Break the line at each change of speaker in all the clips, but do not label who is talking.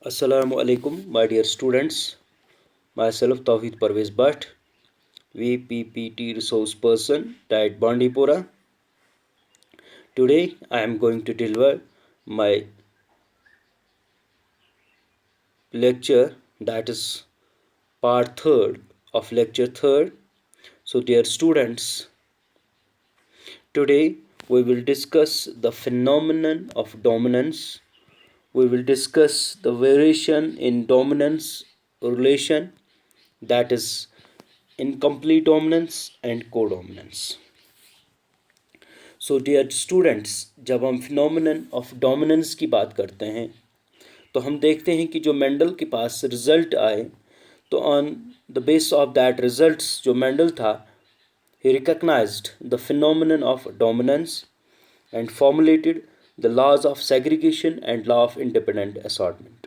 Assalamu alaikum, my dear students. Myself Tawheed Parvez Bhatt, VPPT resource person, Diet Bandipora. Today I am going to deliver my lecture, that is part third of lecture third. So, dear students, today we will discuss the phenomenon of dominance. We will discuss the variation in dominance relation, that is incomplete dominance and codominance. So dear students, जब हम phenomenon of dominance की बात करते हैं तो हम देखते हैं कि जो मेंडल के पास रिजल्ट आए तो on the base of that results जो मेंडल था he recognized the phenomenon of dominance and formulated the laws of segregation and law of independent assortment.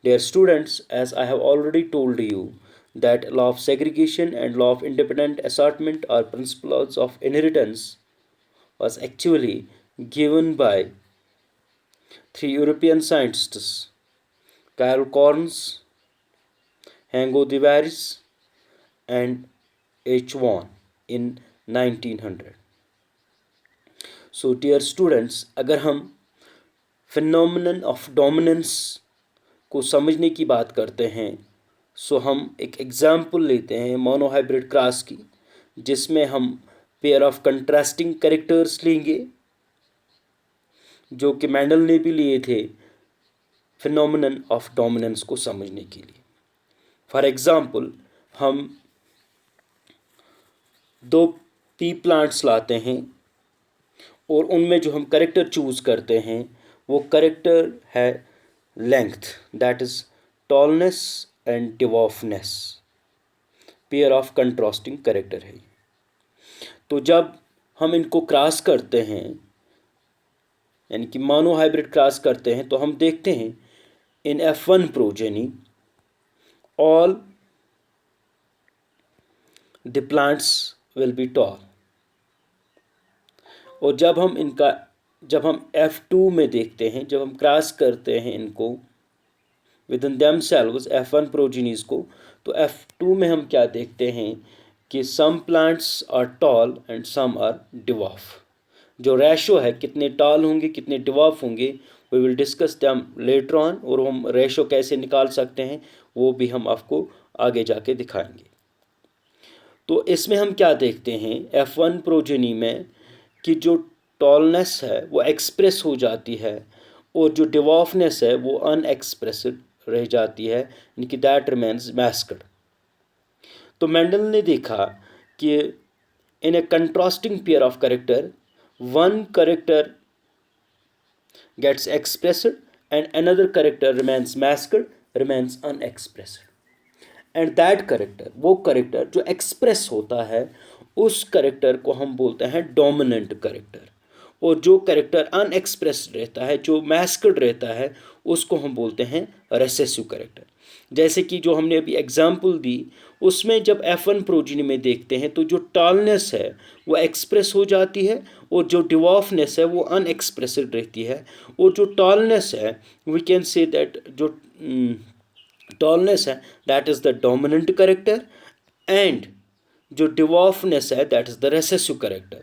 Dear students, as I have already told you that law of segregation and law of independent assortment are principles of inheritance was actually given by three European scientists, Karl Korns, Hugo de Vries, and H. Vaughan in 1900. So, dear students, अगर हम phenomenon of dominance को समझने की बात करते हैं सो हम एक एग्जाम्पल लेते हैं मोनोहाइब्रिड क्रॉस की, जिसमें हम पेयर ऑफ कंट्रास्टिंग कैरेक्टर्स लेंगे जो कि मेंडल ने भी लिए थे फिनोमिनन ऑफ डोमिनेंस को समझने के लिए. फॉर एग्जाम्पल, हम दो पी प्लांट्स लाते हैं और उनमें जो हम करेक्टर चूज करते हैं वो करेक्टर है length, that is tallness and dwarfness. Pair of contrasting character है. तो जब हम इनको क्रॉस करते हैं यानी कि मोनोहाइब्रिड क्रॉस करते हैं तो हम देखते हैं इन F1 progeny all the plants will be toll. और जब हम F2 में देखते हैं, जब हम क्रॉस करते हैं इनको with in themselves F1 progenies को, तो F2 में हम क्या देखते हैं कि some plants are tall and some are dwarf. जो रेशो है कितने टॉल होंगे कितने डिवॉर्फ होंगे we will discuss them later on, और हम रेशो कैसे निकाल सकते हैं वो भी हम आपको आगे जाके दिखाएंगे. तो इसमें हम क्या देखते हैं F1 प्रोजेनी में कि जो टॉलनेस है वो एक्सप्रेस हो जाती है और जो डिवॉर्फनेस है वो अनएक्सप्रेस्ड रह जाती है, यानी कि दैट रिमेन्स मैस्क्ड. तो मेंडल ने देखा कि in a contrasting pair of character one character gets expressed and another character remains masked, remains unexpressed. And that character, वो कैरेक्टर जो एक्सप्रेस होता है उस कैरेक्टर को हम बोलते हैं डोमिनेंट कैरेक्टर, और जो कैरेक्टर अनएक्सप्रेस्ड रहता है जो मैस्क्ड रहता है उसको हम बोलते हैं रेसेसिव कैरेक्टर. जैसे कि जो हमने अभी एग्जाम्पल दी उसमें जब F1 प्रोजेनी में देखते हैं तो जो टॉलनेस है वो एक्सप्रेस हो जाती है और जो डिवॉर्फनेस है वो अनएक्सप्रेस्ड रहती है. और जो टॉलनेस है वी कैन से दैट जो टॉलनेस है that is the dominant character and जो डिवॉर्फनेस है that is the recessive character.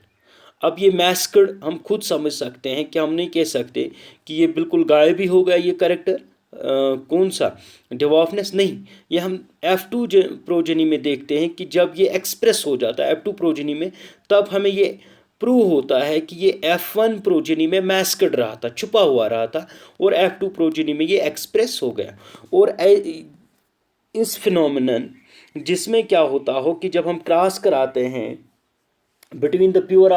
अब ये मैस्क्ड हम खुद समझ सकते हैं कि हम नहीं कह सकते कि ये बिल्कुल गायब ही हो गया ये कैरेक्टर. कौन सा डिवॉर्फनेस, नहीं, ये हम F2 प्रोजेनी में देखते हैं कि जब ये एक्सप्रेस हो जाता है F2 प्रोजेनी में तब हमें ये प्रूव होता है कि ये F1 प्रोजेनी में मैस्क्ड रहा था, छुपा हुआ रहा था, और F2 प्रोजेनी में ये एक्सप्रेस हो गया. और इस फिनोमिनन जिसमें क्या होता हो कि जब हम क्रॉस कराते हैं between the pure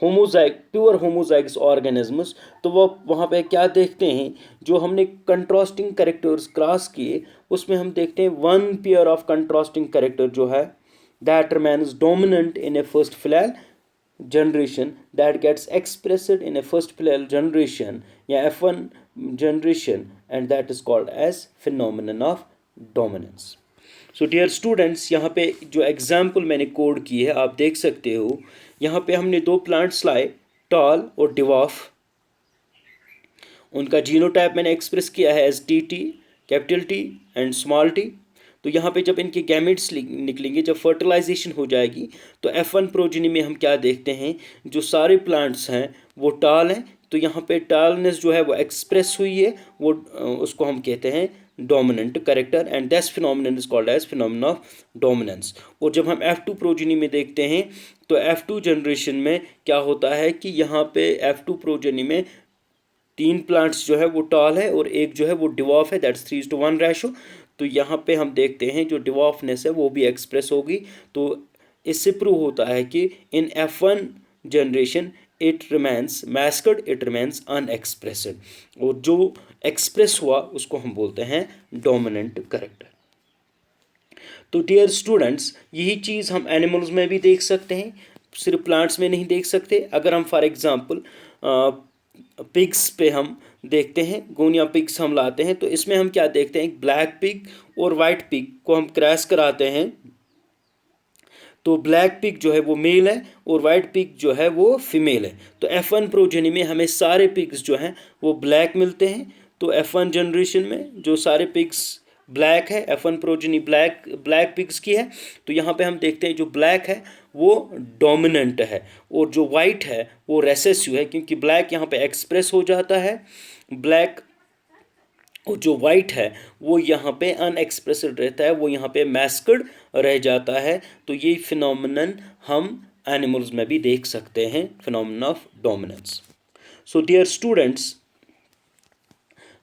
homozygous organisms तो वो वहाँ पे क्या देखते हैं, जो हमने कंट्रास्टिंग कैरेक्टर्स क्रॉस किए उसमें हम देखते हैं one pair of contrasting character जो है that remains dominant in a first filial generation that gets expressed in a first filial generation या F1 generation, and that is called as phenomenon of dominance. So dear students, यहाँ पे जो example मैंने code की है आप देख सकते हो. यहाँ पे हमने दो प्लांट्स लाए, टॉल और डिवॉर्फ. उनका जीनोटाइप मैंने एक्सप्रेस किया है as TT capital T and small T. तो यहाँ पे जब इनके गैमेट्स निकलेंगे, जब फर्टिलाइजेशन हो जाएगी, तो F1 प्रोजेनी में हम क्या देखते हैं, जो सारे प्लांट्स हैं वो टाल हैं। तो यहाँ पे टालनेस जो है वो एक्सप्रेस हुई है, वो उसको हम कहते हैं dominant character, and this phenomenon is called as phenomena of dominance. और जब हम F2 प्रोजेनी में देखते हैं, तो F2 जनरेशन में क्या होता है कि यहाँ पे F2 प्रोजेनी में 3 प्लांट्स जो है वो टाल है और एक जो है वो डिवॉर्फ है, दैट्स 3:1 रेशो। तो यहाँ पे हम देखते हैं जो डिवॉर्फनेस है वो भी एक्सप्रेस होगी। तो इससे प्रूव होता है कि in F1 generation it remains masked, it remains unexpressed, और जो एक्सप्रेस हुआ उसको हम बोलते हैं डोमिनेंट करेक्टर। तो डियर स्टूडेंट्स, यही चीज़ हम एनिमल्स में भी देख सकते हैं, सिर्फ प्लांट्स में नहीं देख सकते। अगर हम फॉर एग्जांपल पिग्स पे हम देखते हैं, गोनिया पिग्स हम लाते हैं, तो इसमें हम क्या देखते हैं, एक ब्लैक पिग और वाइट पिग को हम क्रॉस कराते हैं। तो ब्लैक पिग जो है वो मेल है और वाइट पिग जो है वो फीमेल है। तो F1 प्रोजेनी में हमें सारे पिग्स जो हैं वो ब्लैक मिलते हैं। तो F1 जनरेशन में जो सारे पिग्स ब्लैक है, F1 प्रोजेनी ब्लैक पिग्स की है। तो यहाँ पे हम देखते हैं जो ब्लैक है वो डोमिनेंट है और जो वाइट है वो रेसेसिव है, क्योंकि ब्लैक यहाँ पे एक्सप्रेस हो जाता है ब्लैक, और जो वाइट है वो यहाँ पे अनएक्सप्रेस्ड रहता है, वो यहाँ पे मैस्कड रह जाता है। तो ये फिनोमिनन हम एनिमल्स में भी देख सकते हैं, phenomena of dominance. So dear students,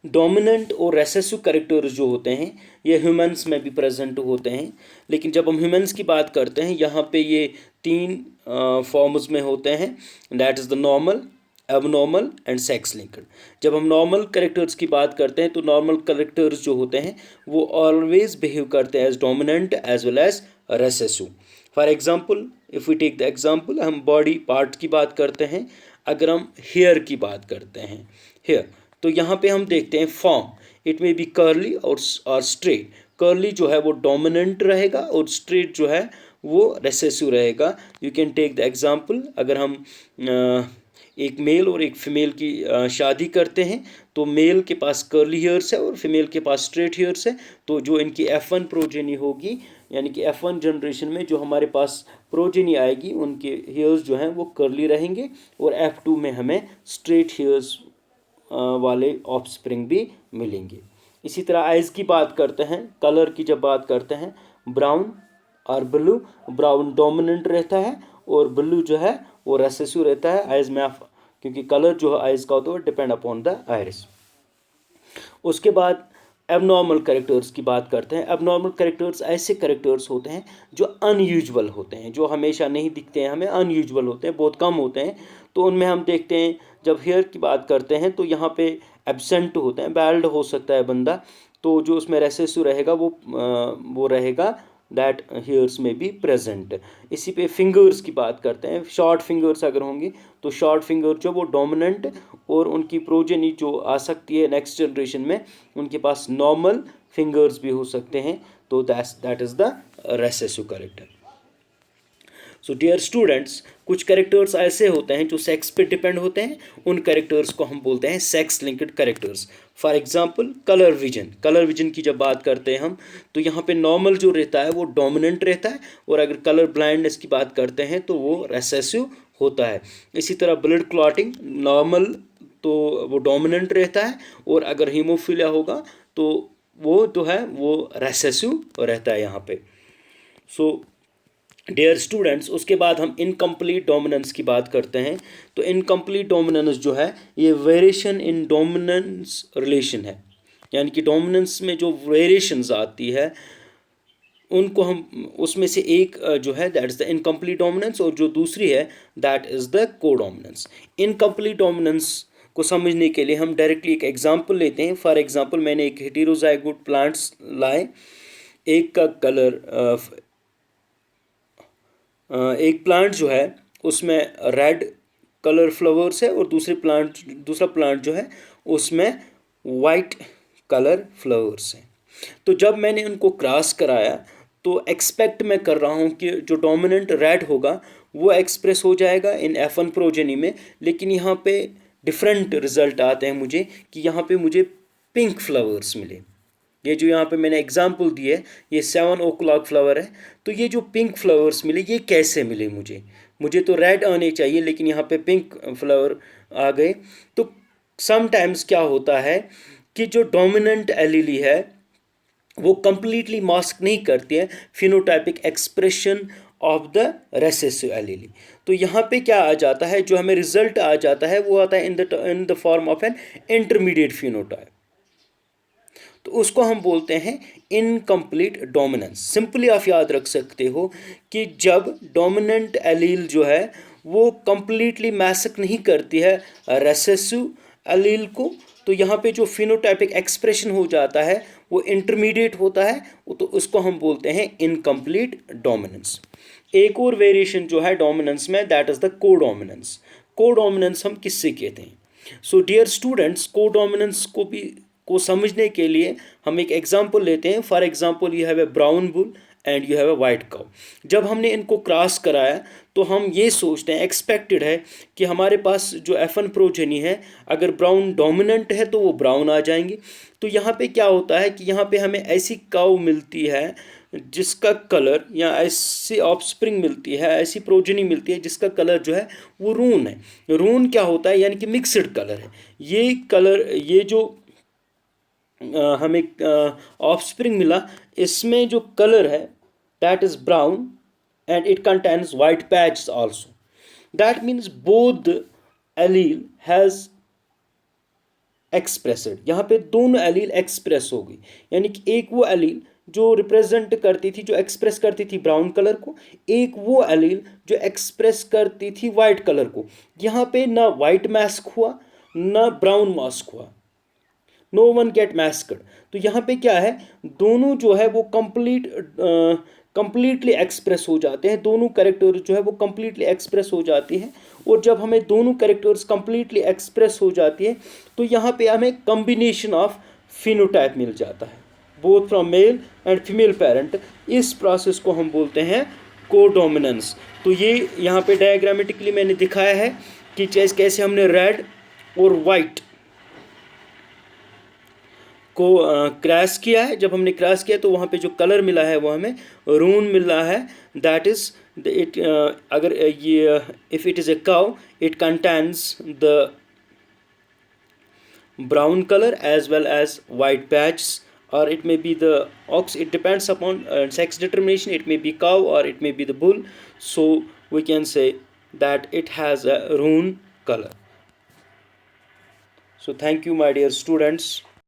dominant और रेसेसिव कैरेक्टर्स जो होते हैं ये ह्यूमंस में भी प्रेजेंट होते हैं, लेकिन जब हम ह्यूमंस की बात करते हैं यहाँ पे ये 3 फॉर्म्स में होते हैं, that is the normal, abnormal and sex linked. जब हम नॉर्मल कैरेक्टर्स की बात करते हैं तो नॉर्मल कैरेक्टर्स जो होते हैं वो ऑलवेज बिहेव करते हैं as dominant as well as recessive. For example, if we take the example, हम बॉडी पार्ट की बात करते हैं, अगर हम हेयर की बात करते हैं, हेयर, तो यहाँ पे हम देखते हैं form, it may be curly और स्ट्रेट। कर्ली जो है वो डोमिनेंट रहेगा और स्ट्रेट जो है वो रेसेसिव रहेगा। You can take the example, अगर हम एक मेल और एक फीमेल की शादी करते हैं, तो मेल के पास कर्ली हेयर्स है और फीमेल के पास स्ट्रेट हेयर्स है। तो जो इनकी F1 प्रोजेनी होगी, यानी कि F1 जनरेशन में जो हमारे पास प्रोजेनी आएगी, उनके हेयर्स जो हैं वो कर्ली रहेंगे, और F2 में हमें स्ट्रेट हेयर्स वाले ऑफस्प्रिंग भी मिलेंगे। इसी तरह आइज़ की बात करते हैं, कलर की जब बात करते हैं, ब्राउन और ब्लू, ब्राउन डोमिनेंट रहता है और ब्लू जो है वो रेसेसिव रहता है आइज़ में, क्योंकि कलर जो है आइज़ का होता है वो डिपेंड अपॉन द आइरिस। उसके बाद एबनॉर्मल कैरेक्टर्स की बात करते हैं। एबनॉर्मल कैरेक्टर्स ऐसे कैरेक्टर्स होते हैं जो अनयूजुअल होते हैं, जो हमेशा नहीं दिखते हैं हमें, अनयूजुअल होते हैं, बहुत कम होते हैं। तो उनमें हम देखते हैं, जब हेयर की बात करते हैं तो यहाँ पे एब्सेंट होते हैं, बैल्ड हो सकता है बंदा, तो जो उसमें रेसेसिव रहेगा वो रहेगा दैट हेयर्स में बी प्रेजेंट। इसी पे फिंगर्स की बात करते हैं, शॉर्ट फिंगर्स अगर होंगी तो शॉर्ट फिंगर जो वो डोमिनेंट, और उनकी प्रोजेनी जो आ सकती है नेक्स्ट जनरेशन में, उनके पास नॉर्मल फिंगर्स भी हो सकते हैं। तो that is the recessive character. So dear students, कुछ कैरेक्टर्स ऐसे होते हैं जो सेक्स पे डिपेंड होते हैं, उन कैरेक्टर्स को हम बोलते हैं sex linked characters. For example colour vision, colour vision की जब बात करते हैं हम, तो यहाँ पे नॉर्मल जो रहता है वो डोमिनेंट रहता है, और अगर कलर ब्लाइंडनेस की बात करते हैं तो वो रेसेसिव होता है। इसी तरह ब्लड क्लॉटिंग, नॉर्मल तो वो डोमिनेंट रहता है, और अगर हीमोफीलिया होगा तो वो जो है वो रेसेसिव रहता है यहाँ पे। सो डियर स्टूडेंट्स, उसके बाद हम इनकम्प्लीट डोमिनेंस की बात करते हैं। तो इनकम्प्लीट डोमिनेंस जो है ये वेरिएशन इन डोमिनेंस रिलेशन है, यानी कि डोमिनेंस में जो वेरिएशंस आती है उनको हम, उसमें से एक जो है that is the incomplete dominance, और जो दूसरी है that is the codominance. Incomplete dominance को समझने के लिए हम डायरेक्टली एक एग्जांपल लेते हैं। फॉर एग्जांपल, मैंने एक हेटेरोजाइगोट प्लांट्स लाए, एक का कलर एक प्लांट जो है उसमें रेड कलर फ्लावर्स है, और दूसरा प्लांट जो है उसमें वाइट कलर फ्लावर्स हैं। तो जब मैंने उनको क्रॉस कराया तो एक्सपेक्ट मैं कर रहा हूँ कि जो डोमिनेंट रेड होगा वो एक्सप्रेस हो जाएगा इन F1 प्रोजेनी में, लेकिन यहाँ पे डिफरेंट रिजल्ट आते हैं मुझे, कि यहाँ पे मुझे पिंक फ्लावर्स मिले। ये जो यहाँ पे मैंने एग्जांपल दी है, ये 7 o'clock फ्लावर है। तो ये जो पिंक फ्लावर्स मिले, ये कैसे मिले मुझे तो रेड आने चाहिए, लेकिन यहाँ पे पिंक फ्लावर आ गए। तो समटाइम्स क्या होता है कि जो डोमिनेंट एलीली है वो कंप्लीटली मास्क नहीं करती है phenotypic expression of the recessive allele. तो यहाँ पे क्या आ जाता है, जो हमें रिजल्ट आ जाता है वो आता है in the form of an intermediate phenotype. तो उसको हम बोलते हैं इनकम्प्लीट डोमिनेंस। सिंपली आप याद रख सकते हो कि जब डोमिनेंट एलील जो है वो कंप्लीटली मैसक नहीं करती है रेसेसिव एलील को, तो यहाँ पे जो फिनोटाइपिक एक्सप्रेशन हो जाता है वो इंटरमीडिएट होता है, तो उसको हम बोलते हैं इनकम्प्लीट डोमिनेंस। एक और वेरिएशन जो है डोमिनेंस में, that is the codominance. Codominance हम किससे कहते हैं? सो डियर स्टूडेंट्स, कोडोमिनेंस को समझने के लिए हम एक एग्जांपल लेते हैं। For example, you have a brown bull and you have a white cow. जब हमने इनको क्रॉस कराया तो हम ये सोचते हैं, एक्सपेक्टेड है कि हमारे पास जो F1 प्रोजेनी है, अगर ब्राउन डोमिनेंट है तो वो ब्राउन आ जाएंगे। तो यहाँ पे क्या होता है कि यहाँ पे हमें ऐसी काउ मिलती है जिसका कलर, या ऐसी ऑफस्प्रिंग मिलती है, ऐसी प्रोजेनी मिलती है जिसका कलर जो है वो रून है। रून क्या होता है? यानी कि मिक्सड कलर है। ये कलर, ये जो हमें ऑफस्प्रिंग मिला, इसमें जो कलर है that is brown and it contains white patches also. That means both allele has expressed. यहाँ पे दोनों एलील एक्सप्रेस हो गई, यानी कि एक वो एलील जो रिप्रेजेंट करती थी, जो एक्सप्रेस करती थी ब्राउन कलर को, एक वो एलील जो एक्सप्रेस करती थी वाइट कलर को। यहाँ पे ना वाइट मास्क हुआ ना ब्राउन मास्क हुआ, नो वन गेट मैस्कड। तो यहाँ पे क्या है, दोनों जो है वो कंप्लीटली एक्सप्रेस हो जाते हैं। दोनों कैरेक्टर्स जो है वो कंप्लीटली एक्सप्रेस हो जाती है। और जब हमें दोनों कैरेक्टर्स कंप्लीटली एक्सप्रेस हो जाती है तो यहाँ पे हमें कम्बिनेशन ऑफ फिनोटाइप मिल जाता है, both from male and female parent. इस प्रोसेस को हम बोलते हैं कोडोमिनेंस। तो ये यहाँ पे डायग्रामेटिकली मैंने दिखाया है कि कैसे हमने रेड और वाइट को क्रैश किया है। जब हमने क्रैश किया तो वहाँ पे जो कलर मिला है वो हमें रून मिला है। दैट इज इट, अगर ये if it is a cow, it contains the brown color as well as white patches, or it may be the ox. It depends upon sex determination. It may be cow or it may be the bull. So we can say that it has a roan color. So thank you, my dear students.